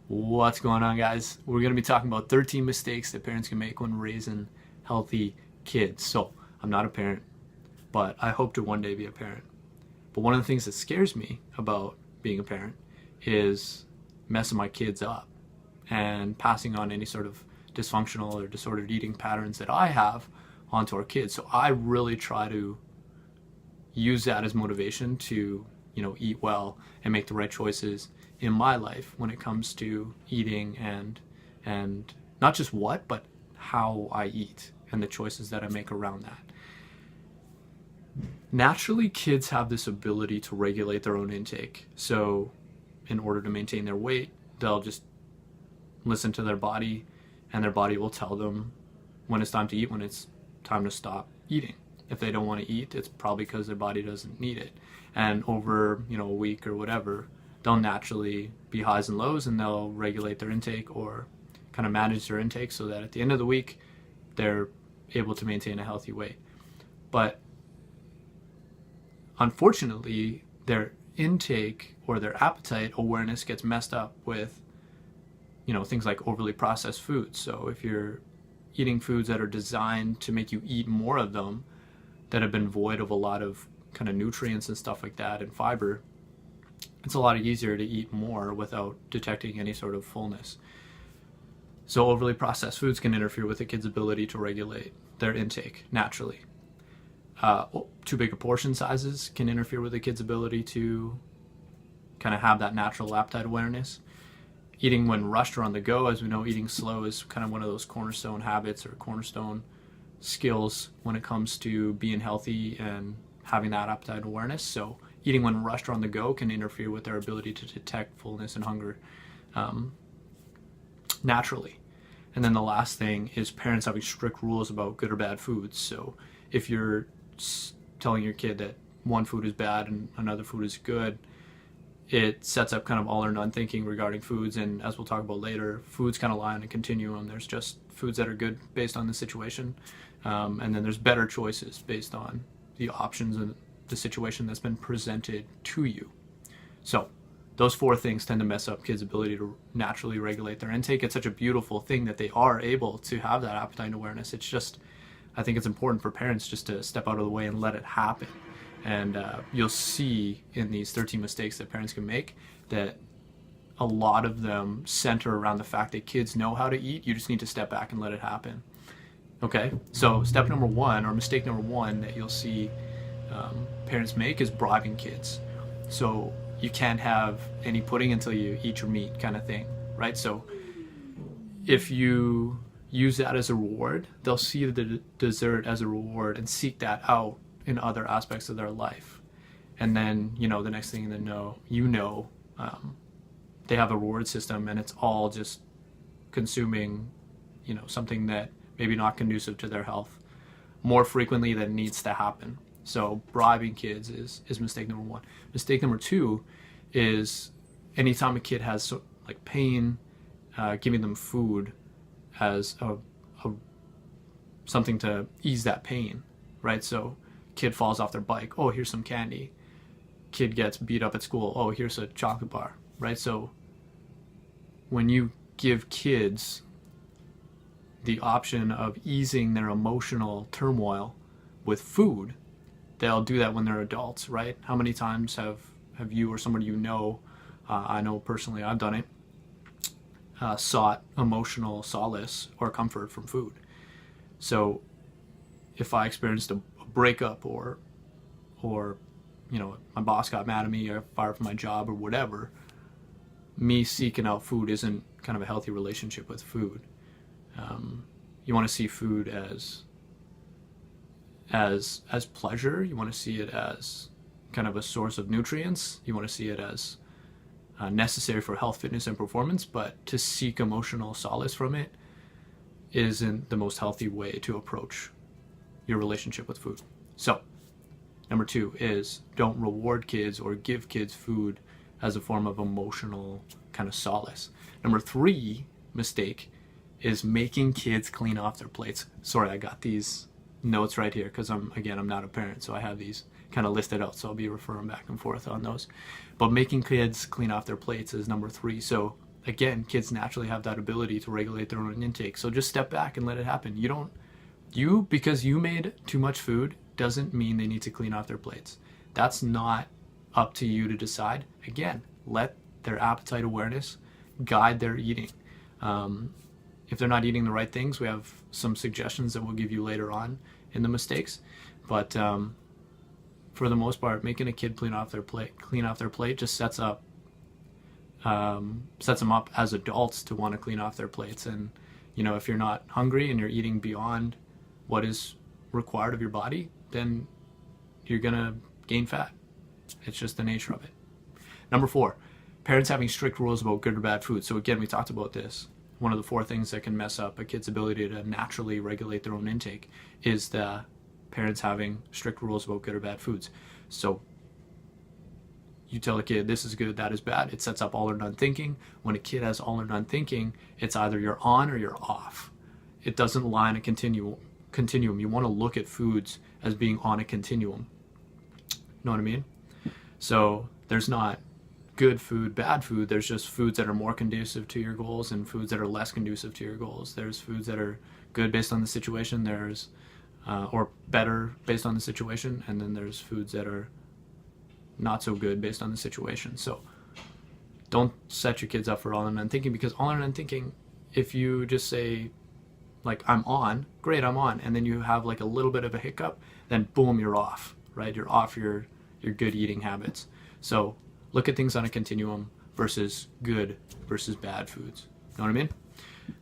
What's going on, guys? We're going to be talking about 13 mistakes that parents can make when raising healthy kids. So, I'm not a parent, but I hope to one day be a parent. But one of the things that scares me about being a parent is messing my kids up and passing on any sort of dysfunctional or disordered eating patterns that I have onto our kids. So, I really try to use that as motivation to, eat well and make the right choices in my life when it comes to eating and not just what, but how I eat and the choices that I make around that. Naturally, kids have this ability to regulate their own intake. So in order to maintain their weight, they'll just listen to their body, and their body will tell them when it's time to eat, when it's time to stop eating. If they don't want to eat, it's probably because their body doesn't need it. And over, a week or whatever, they'll naturally be highs and lows, and they'll regulate their intake or kind of manage their intake so that at the end of the week, they're able to maintain a healthy weight. But unfortunately, their intake or their appetite awareness gets messed up with, things like overly processed foods. So if you're eating foods that are designed to make you eat more of them, that have been void of a lot of kind of nutrients and stuff like that and fiber, it's a lot easier to eat more without detecting any sort of fullness. So overly processed foods can interfere with a kid's ability to regulate their intake naturally. Too big of portion sizes can interfere with a kid's ability to kind of have that natural appetite awareness. Eating when rushed or on the go, as we know, eating slow is kind of one of those cornerstone habits or cornerstone skills when it comes to being healthy and having that appetite awareness. So eating when rushed or on the go can interfere with their ability to detect fullness and hunger naturally. And then the last thing is parents having strict rules about good or bad foods. So if you're telling your kid that one food is bad and another food is good, it sets up kind of all or none thinking regarding foods. And as we'll talk about later, foods kind of lie on a continuum. There's just foods that are good based on the situation, and then there's better choices based on the options and the situation that's been presented to you. So those four things tend to mess up kids' ability to naturally regulate their intake. It's such a beautiful thing that they are able to have that appetite awareness. It's just, I think it's important for parents just to step out of the way and let it happen. And you'll see in these 13 mistakes that parents can make that a lot of them center around the fact that kids know how to eat. You just need to step back and let it happen. Okay, so step number one, or mistake number one that you'll see parents make is bribing kids. So you can't have any pudding until you eat your meat kind of thing, right? So if you use that as a reward, they'll see the dessert as a reward and seek that out in other aspects of their life. And then, the next thing they know, they have a reward system, and it's all just consuming, something that maybe not conducive to their health more frequently than needs to happen. So bribing kids is mistake number one. Mistake number two is anytime a kid has pain, giving them food as something to ease that pain, right? So kid falls off their bike, oh, here's some candy. Kid gets beat up at school, oh, here's a chocolate bar, right? So when you give kids the option of easing their emotional turmoil with food, they'll do that when they're adults, right? How many times have you or somebody I know personally, I've done it, sought emotional solace or comfort from food. So if I experienced a breakup or my boss got mad at me or fired from my job or whatever, me seeking out food isn't kind of a healthy relationship with food. You want to see food as pleasure. You want to see it as kind of a source of nutrients. You want to see it as necessary for health, fitness, and performance, but to seek emotional solace from it isn't the most healthy way to approach your relationship with food. So number two is don't reward kids or give kids food as a form of emotional kind of solace. Number three mistake is making kids clean off their plates. Sorry, I got these notes right here because I'm not a parent, so I have these kind of listed out, so I'll be referring back and forth on those. But making kids clean off their plates is number three. So again, kids naturally have that ability to regulate their own intake. So just step back and let it happen. Because you made too much food doesn't mean they need to clean off their plates. That's not up to you to decide. Again, let their appetite awareness guide their eating. If they're not eating the right things, we have some suggestions that we'll give you later on in the mistakes. But for the most part, making a kid clean off their plate just sets them up as adults to want to clean off their plates. And if you're not hungry and you're eating beyond what is required of your body, then you're gonna gain fat. It's just the nature of it. Number 4, parents having strict rules about good or bad food. So again, we talked about this. One of the 4 things that can mess up a kid's ability to naturally regulate their own intake is the parents having strict rules about good or bad foods. So you tell a kid this is good, that is bad. It sets up all or none thinking. When a kid has all or none thinking, it's either you're on or you're off. It doesn't lie in a continuum. You want to look at foods as being on a continuum. Know what I mean? So there's not good food, bad food. There's just foods that are more conducive to your goals and foods that are less conducive to your goals. There's foods that are good based on the situation. There's or better based on the situation, and then there's foods that are not so good based on the situation. So don't set your kids up for all or none thinking, because all or none thinking, if you just say like I'm on, great, I'm on, and then you have like a little bit of a hiccup, then boom, you're off, right? You're off your good eating habits. So look at things on a continuum versus good versus bad foods. Know what I mean?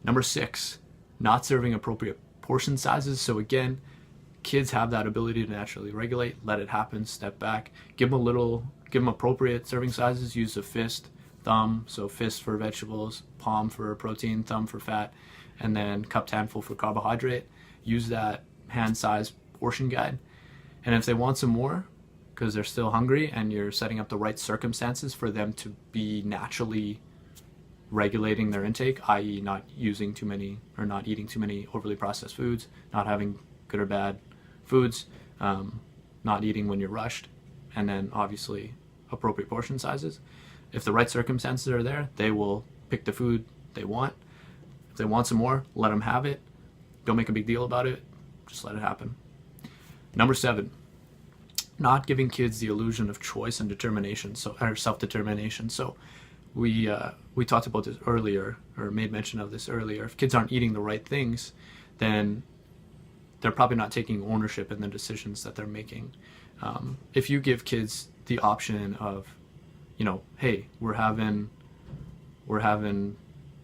Number 6, not serving appropriate portion sizes. So again, kids have that ability to naturally regulate. Let it happen. Step back. Give them appropriate serving sizes. Use a fist, thumb. So fist for vegetables, palm for protein, thumb for fat, and then cupped handful for carbohydrate. Use that hand size portion guide. And if they want some more, because they're still hungry and you're setting up the right circumstances for them to be naturally regulating their intake, i.e. not using too many or not eating too many overly processed foods, not having good or bad foods, not eating when you're rushed, and then obviously appropriate portion sizes. If the right circumstances are there, they will pick the food they want. If they want some more, let them have it. Don't make a big deal about it. Just let it happen. Number 7, not giving kids the illusion of choice and determination, or self-determination. So we talked about this earlier, or made mention of this earlier. If kids aren't eating the right things, then they're probably not taking ownership in the decisions that they're making. If you give kids the option of, hey, we're having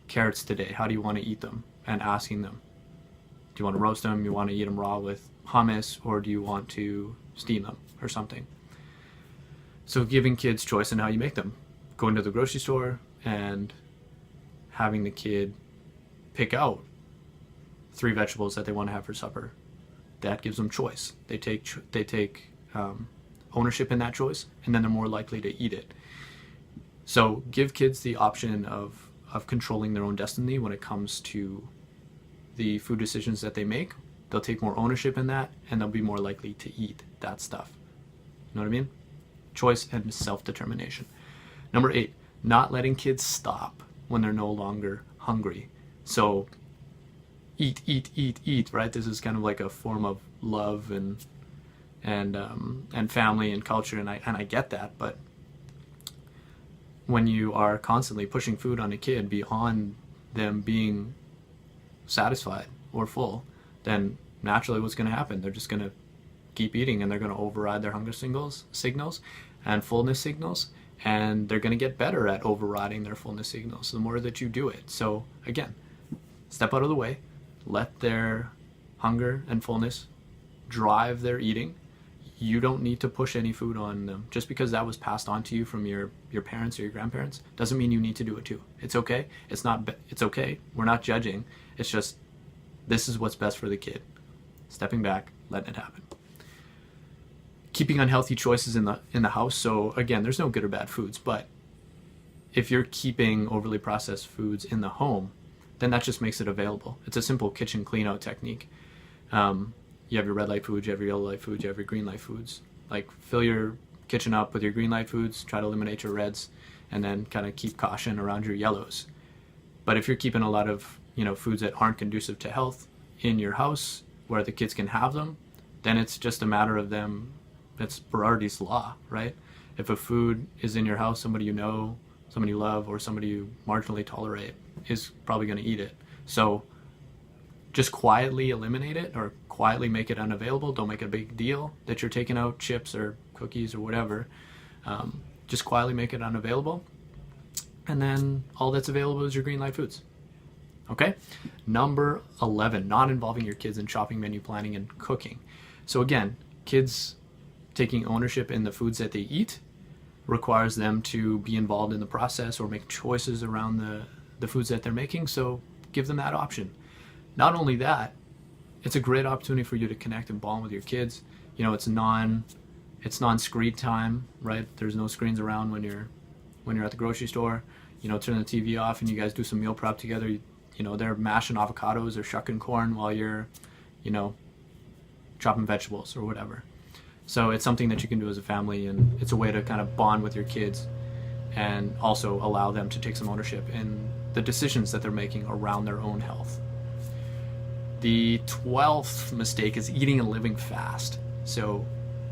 carrots today, how do you want to eat them? And asking them, do you want to roast them? You want to eat them raw with hummus, or do you want to steam them or something? So giving kids choice in how you make them. Going to the grocery store and having the kid pick out 3 vegetables that they want to have for supper. That gives them choice. They take ownership in that choice, and then they're more likely to eat it. So give kids the option of controlling their own destiny when it comes to the food decisions that they make. They'll take more ownership in that, and they'll be more likely to eat that stuff. You know what I mean? Choice and self-determination. Number 8, not letting kids stop when they're no longer hungry. So eat, right? This is kind of like a form of love and family and culture, and I get that, but when you are constantly pushing food on a kid beyond them being satisfied or full, then naturally what's going to happen? They're just going to keep eating, and they're going to override their hunger signals and fullness signals, and they're going to get better at overriding their fullness signals the more that you do it. So again, step out of the way, let their hunger and fullness drive their eating. You don't need to push any food on them. Just because that was passed on to you from your parents or your grandparents doesn't mean you need to do it too. It's okay. It's okay. We're not judging. It's just, this is what's best for the kid. Stepping back, letting it happen. Keeping unhealthy choices in the house. So again, there's no good or bad foods, but if you're keeping overly processed foods in the home, then that just makes it available. It's a simple kitchen clean out technique. You have your red light foods, you have your yellow light foods, you have your green light foods. Like, fill your kitchen up with your green light foods, try to eliminate your reds, and then kind of keep caution around your yellows. But if you're keeping a lot of, foods that aren't conducive to health in your house where the kids can have them, then it's just a matter of them. It's Berardi's law, right? If a food is in your house, somebody you know, somebody you love, or somebody you marginally tolerate is probably going to eat it. So just quietly eliminate it, or quietly make it unavailable. Don't make it a big deal that you're taking out chips or cookies or whatever. Just quietly make it unavailable. And then all that's available is your green light foods. Okay? Number 11, not involving your kids in shopping, menu planning, and cooking. So again, kids taking ownership in the foods that they eat requires them to be involved in the process or make choices around the foods that they're making. So give them that option. Not only that, it's a great opportunity for you to connect and bond with your kids. It's non-screen time, right? There's no screens around when you're at the grocery store. Turn the TV off and you guys do some meal prep together. They're mashing avocados or shucking corn while you're, chopping vegetables or whatever. So it's something that you can do as a family, and it's a way to kind of bond with your kids and also allow them to take some ownership in the decisions that they're making around their own health. The 12th mistake is eating and living fast. So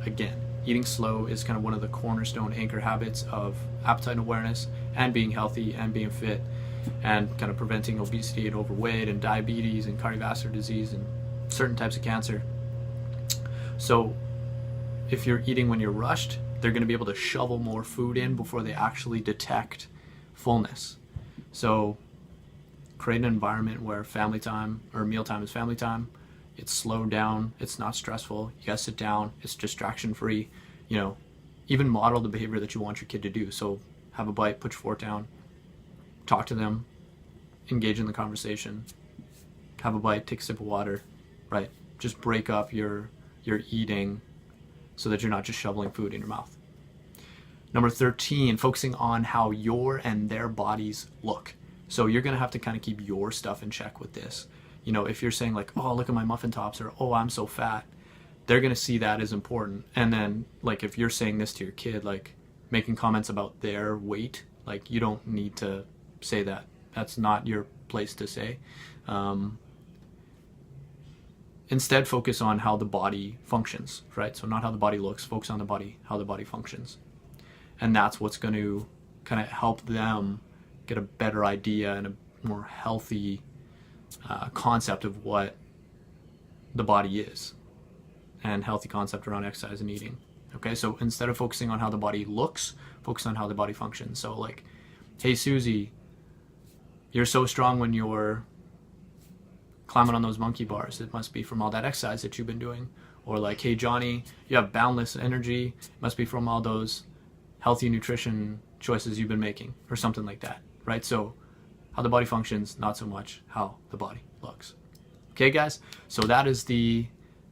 again, eating slow is kind of one of the cornerstone anchor habits of appetite awareness and being healthy and being fit, and kind of preventing obesity and overweight and diabetes and cardiovascular disease and certain types of cancer. So if you're eating when you're rushed, they're going to be able to shovel more food in before they actually detect fullness. So create an environment where family time or mealtime is family time. It's slowed down. It's not stressful. You guys sit down. It's distraction free. Even model the behavior that you want your kid to do. So have a bite, put your fork down, talk to them, engage in the conversation, have a bite, take a sip of water, right? Just break up your eating so that you're not just shoveling food in your mouth. Number 13, focusing on how your and their bodies look. So you're going to have to kind of keep your stuff in check with this. If you're saying like, oh, look at my muffin tops, or oh, I'm so fat, they're going to see that as important. And then like if you're saying this to your kid, like making comments about their weight, like you don't need to say that. That's not your place to say. Instead, focus on how the body functions, right? So not how the body looks, focus on the body, how the body functions. And that's what's going to kind of help them get a better idea and a more healthy concept of what the body is, and healthy concept around exercise and eating. Okay, so instead of focusing on how the body looks, focus on how the body functions. So like, hey Susie, you're so strong when you're climbing on those monkey bars. It must be from all that exercise that you've been doing. Or like, hey Johnny, you have boundless energy. It must be from all those healthy nutrition choices you've been making, or something like that, right? So how the body functions, not so much how the body looks. Okay guys, so that is the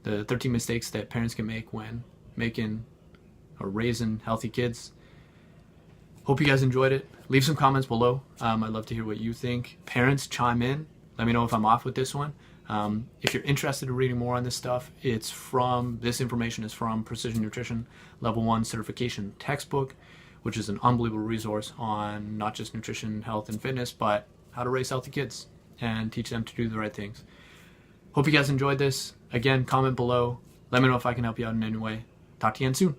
13 mistakes that parents can make when making or raising healthy kids. Hope you guys enjoyed it. Leave some comments below. I'd love to hear what you think. Parents, chime in. Let me know if I'm off with this one. If you're interested in reading more on this stuff, this information is from Precision Nutrition Level 1 Certification Textbook, which is an unbelievable resource on not just nutrition, health, and fitness, but how to raise healthy kids and teach them to do the right things. Hope you guys enjoyed this. Again, comment below. Let me know if I can help you out in any way. Talk to you again soon.